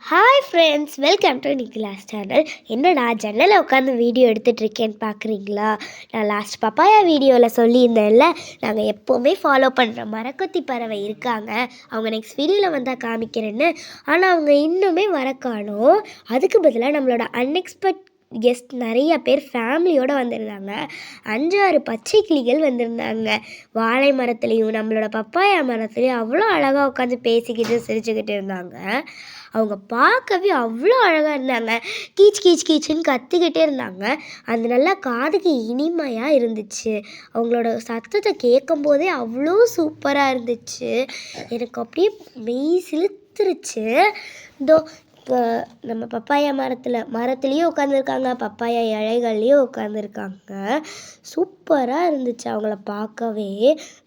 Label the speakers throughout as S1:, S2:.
S1: Hi friends, welcome to Nicholas channel. என்னடா ஜன்னலில் உட்காந்து வீடியோ எடுத்துகிட்ருக்கேன்னு பார்க்குறீங்களா? நான் லாஸ்ட் பப்பாயா வீடியோவில் சொல்லியிருந்தேன்ல, நாங்கள் எப்போவுமே ஃபாலோ பண்ணுற மரக்கொத்தி பறவை இருக்காங்க, அவங்க நெக்ஸ்ட் வீடியோவில் வந்தால் காமிக்கிறேன்னு. ஆனால் அவங்க இன்னுமே வர காணோம். அதுக்கு பதிலாக நம்மளோட அன்எக்ஸ்பெக்ட் கெஸ்ட் நிறைய பேர் ஃபேமிலியோடு வந்திருந்தாங்க. 5-6 பச்சை கிளிகள் வந்திருந்தாங்க. வாழை மரத்துலேயும் நம்மளோட பப்பாயா மரத்துலேயும் அவ்வளோ அழகாக உட்காந்து பேசிக்கிட்டு சிரிச்சுக்கிட்டு இருந்தாங்க. அவங்க பார்க்கவே அவ்வளோ அழகாக இருந்தாங்க. கீச் கீச் கீச்சுன்னு கத்திக்கிட்டே இருந்தாங்க. அது நல்லா காதுக்கு இனிமையாக இருந்துச்சு. அவங்களோட சத்தத்தை கேட்கும் போதே அவ்வளோ சூப்பராக இருந்துச்சு. எனக்கு அப்படியே மெய் சிலுத்துருச்சு. இதோ இப்போ நம்ம பப்பாயா மரத்துலேயும் உட்காந்துருக்காங்க, பப்பாயா இலைகள்லேயும் உட்காந்துருக்காங்க. சூப்பராக இருந்துச்சு அவங்கள பார்க்கவே.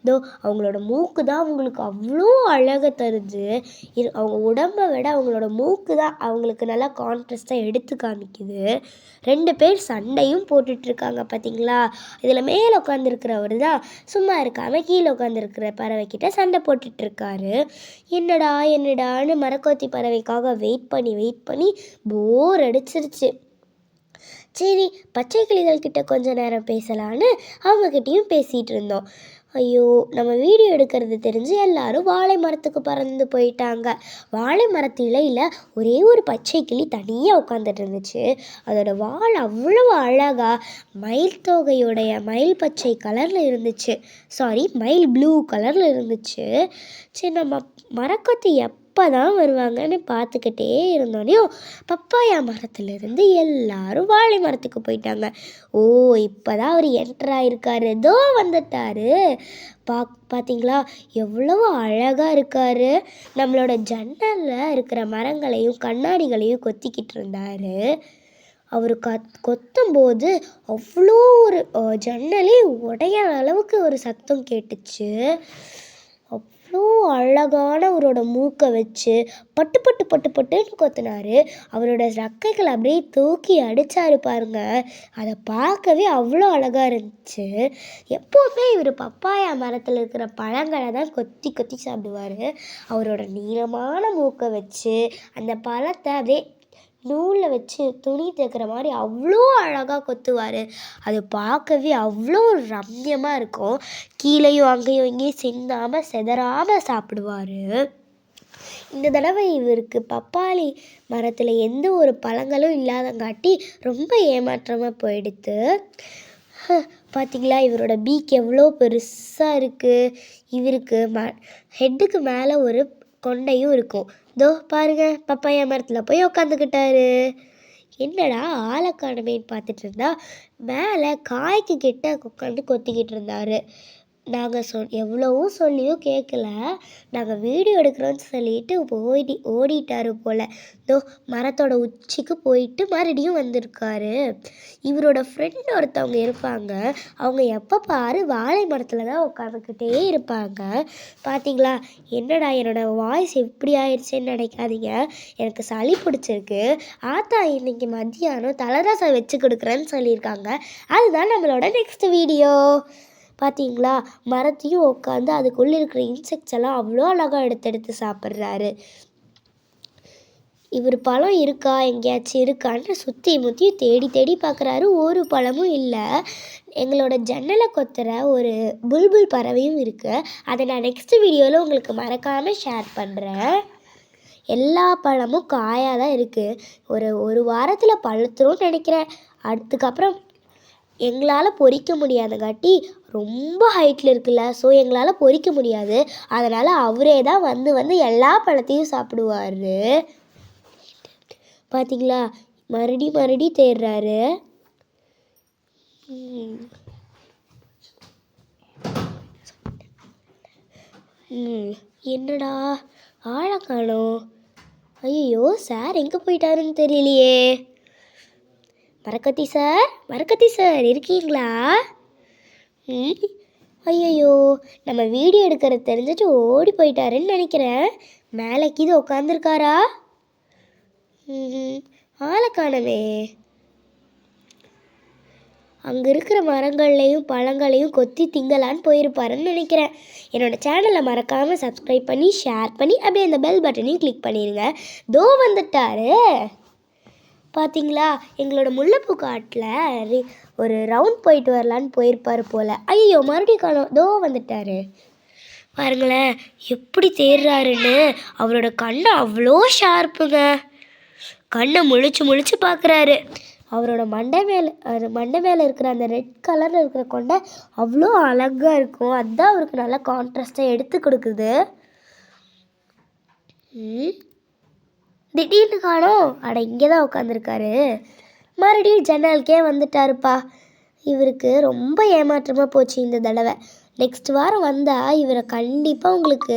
S1: இதோ அவங்களோட மூக்கு தான் அவங்களுக்கு அவ்வளோ அழகை தருது. அவங்க உடம்பை விட அவங்களோட மூக்கு தான் அவங்களுக்கு நல்லா கான்ட்ராஸ்டாக எடுத்து காமிக்குது. 2 பேர் சண்டையும் போட்டுட்ருக்காங்க பார்த்தீங்களா? இதில் மேலே உட்காந்துருக்கிறவர் தான் சும்மா இருக்காமல் கீழே உட்காந்துருக்கிற பறவைக்கிட்ட சண்டை போட்டுட்ருக்காரு. என்னடான்னு மரக்கொத்தி பறவைக்காக வெயிட் பண்ணி போர் அடிச்சிருச்சு. சரி, பச்சை கிளிகள்கிட்ட கொஞ்ச நேரம் பேசலான்னு அவங்கக்கிட்டேயும் பேசிகிட்டு இருந்தோம். ஐயோ, நம்ம வீடியோ எடுக்கிறது தெரிஞ்சு எல்லாரும் வாழை மரத்துக்கு பறந்து போயிட்டாங்க. வாழை மரத்து இலையில் ஒரே ஒரு பச்சை கிளி தனியாக உட்காந்துட்டு இருந்துச்சு. அதோட வால் அவ்வளோ அழகாக மயில் பச்சை கலரில் இருந்துச்சு. மயில் ப்ளூ கலரில் இருந்துச்சு. சரி, நம்ம மரக்கொத்தி எப்போ தான் வருவாங்கன்னு பார்த்துக்கிட்டே இருந்தோனையும் பப்பாயா மரத்துலேருந்து எல்லாரும் வாழை மரத்துக்கு போயிட்டாங்க. ஓ, இப்போ தான் அவர் என்டர் ஆகிருக்காரு, ஏதோ வந்துட்டாரு. பார்த்தீங்களா எவ்வளவு அழகாக இருக்காரு. நம்மளோட ஜன்னலில் இருக்கிற மரங்களையும் கண்ணாடிகளையும் கொத்திக்கிட்டு இருந்தார். அவர் கொத்தும்போது அவ்வளோ ஒரு ஜன்னலே உடையிற அளவுக்கு ஒரு சத்தம் கேட்டுச்சு. அவ்வளோ அழகான அவரோட மூக்கை வச்சு பட்டுன்னு கொத்தினார். அவரோட ரெக்கைகளை அப்படியே தூக்கி அடித்தாரு பாருங்க. அதை பார்க்கவே அவ்வளோ அழகாக இருந்துச்சு. எப்போவுமே இவர் பப்பாயா மரத்தில் இருக்கிற பழங்களை தான் கொத்தி சாப்பிடுவார். அவரோட நீளமான மூக்கை வச்சு அந்த பழத்தை அப்படியே நூலில் வச்சு துணி தைக்கிற மாதிரி அவ்வளோ அழகாக கொத்துவார். அது பார்க்கவே அவ்வளோ ரம்யமாக இருக்கும். கீழேயும் அங்கேயும் இங்கேயும் சிந்தாமல் செதறாமல் சாப்பிடுவார். இந்த தடவை இவருக்கு பப்பாளி மரத்தில் எந்த ஒரு பழங்களும் இல்லாதங்காட்டி ரொம்ப ஏமாற்றமாக போயிடுத்து. பார்த்திங்களா, இவரோட பீக் எவ்வளோ பெருசாக இருக்குது. இவருக்கு ஹெட்டுக்கு மேலே ஒரு கொண்டையும் இருக்கும். இதோ பாருங்க, பப்பாயா மரத்தில் போய் உக்காந்துக்கிட்டாரு. என்னடா ஆளை காணுமேன்னு பார்த்துட்டு இருந்தா மேலே காய்க்கு கிட்ட உட்காந்து கொத்திக்கிட்டு இருந்தார். நாங்கள் எவ்வளவும் சொல்லியும் கேட்கல. நாங்கள் வீடியோ எடுக்கிறோன்னு சொல்லிட்டு ஓடிட்டாரு போல். இதோ மரத்தோட உச்சிக்கு போயிட்டு மறுபடியும் வந்திருக்காரு. இவரோட ஃப்ரெண்ட் ஒருத்தவங்க இருப்பாங்க. அவங்க எப்போ பாரு வாழை மரத்தில் தான் உட்காந்துக்கிட்டே இருப்பாங்க. பார்த்தீங்களா, என்னடா என்னோடய வாய்ஸ் எப்படி ஆயிடுச்சுன்னு நினைக்காதீங்க. எனக்கு சளி பிடிச்சிருக்கு. ஆத்தா இன்னைக்கு மத்தியானம் தலரசம் வச்சு கொடுக்குறேன்னு சொல்லியிருக்காங்க. அதுதான் நம்மளோட நெக்ஸ்ட் வீடியோ. பார்த்தீங்களா, மரத்தையும் உட்காந்து அதுக்குள்ளே இருக்கிற இன்செக்ட்ஸ் எல்லாம் அவ்வளோ அழகாக எடுத்து சாப்பிட்றாரு. இவர் பழம் இருக்கா எங்கேயாச்சும் இருக்கான்னு சுற்றி முற்றி தேடி பார்க்குறாரு. ஒரு பழமும் இல்லை. எங்களோட ஜன்னலை கொத்துற ஒரு புல்புல் பறவையும் இருக்குது. அதை நான் நெக்ஸ்ட் வீடியோவில் உங்களுக்கு மறக்காமல் ஷேர் பண்ணுறேன். எல்லா பழமும் காயாக தான் இருக்குது. ஒரு வாரத்தில் பழுத்துரும்னு நினைக்கிறேன். அதுக்கப்புறம் எங்களால் பொறிக்க முடியாதங்காட்டி ரொம்ப ஹைட்டில் இருக்குல்ல, ஸோ எங்களால் பொறிக்க முடியாது. அதனால் அவரே தான் வந்து எல்லா பழத்தையும் சாப்பிடுவார். பார்த்தீங்களா, மறுபடி தேடுறாரு. என்னடா ஆழை காணோம். ஐயோ, சார் எங்கே போயிட்டாருன்னு தெரியலையே. மரக்கத்தி சார் இருக்கீங்களா? ஐயோ, நம்ம வீடியோ எடுக்கிறது தெரிஞ்சிட்டு ஓடி போயிட்டாருன்னு நினைக்கிறேன். மேலே கீது உட்காந்துருக்காரா? ஆளை காணவே. அங்கே இருக்கிற மரங்கள்லையும் பழங்களையும் கொத்தி திங்கலான்னு போயிருப்பாருன்னு நினைக்கிறேன். என்னோடய சேனலை மறக்காமல் சப்ஸ்கிரைப் பண்ணி ஷேர் பண்ணி அப்படியே அந்த பெல் பட்டனையும் கிளிக் பண்ணிடுங்க. தோ வந்துட்டாரு பார்த்தீங்களா? எங்களோட முல்லைப்பூ காட்டில் ஒரு ரவுண்ட் போயிட்டு வரலான்னு போயிருப்பார் போல். ஐயோ மறுபடியும் காணோம். தோ வந்துட்டாரு பாருங்களேன் எப்படி தேடுறாருன்னு. அவரோட கண்ணை அவ்வளோ ஷார்ப்புங்க. கண்ணை முழிச்சு பார்க்குறாரு. அவரோட மண்டை மேலே இருக்கிற அந்த ரெட் கலரில் இருக்கிற கொண்டை அவ்வளோ அழகாக இருக்கும். அதுதான் அவருக்கு நல்லா கான்ட்ராஸ்டாக எடுத்து கொடுக்குது. திடீர்னு காணோம். இங்கே தான் உட்காந்துருக்காரு. மறுபடியும் ஜன்னலுக்கே வந்துட்டாருப்பா. இவருக்கு ரொம்ப ஏமாற்றமாக போச்சு இந்த தடவை. நெக்ஸ்ட் வாரம் வந்தால் இவரை கண்டிப்பாக உங்களுக்கு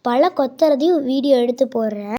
S1: பழ கொத்துறதையும் வீடியோ எடுத்து போடுறேன்.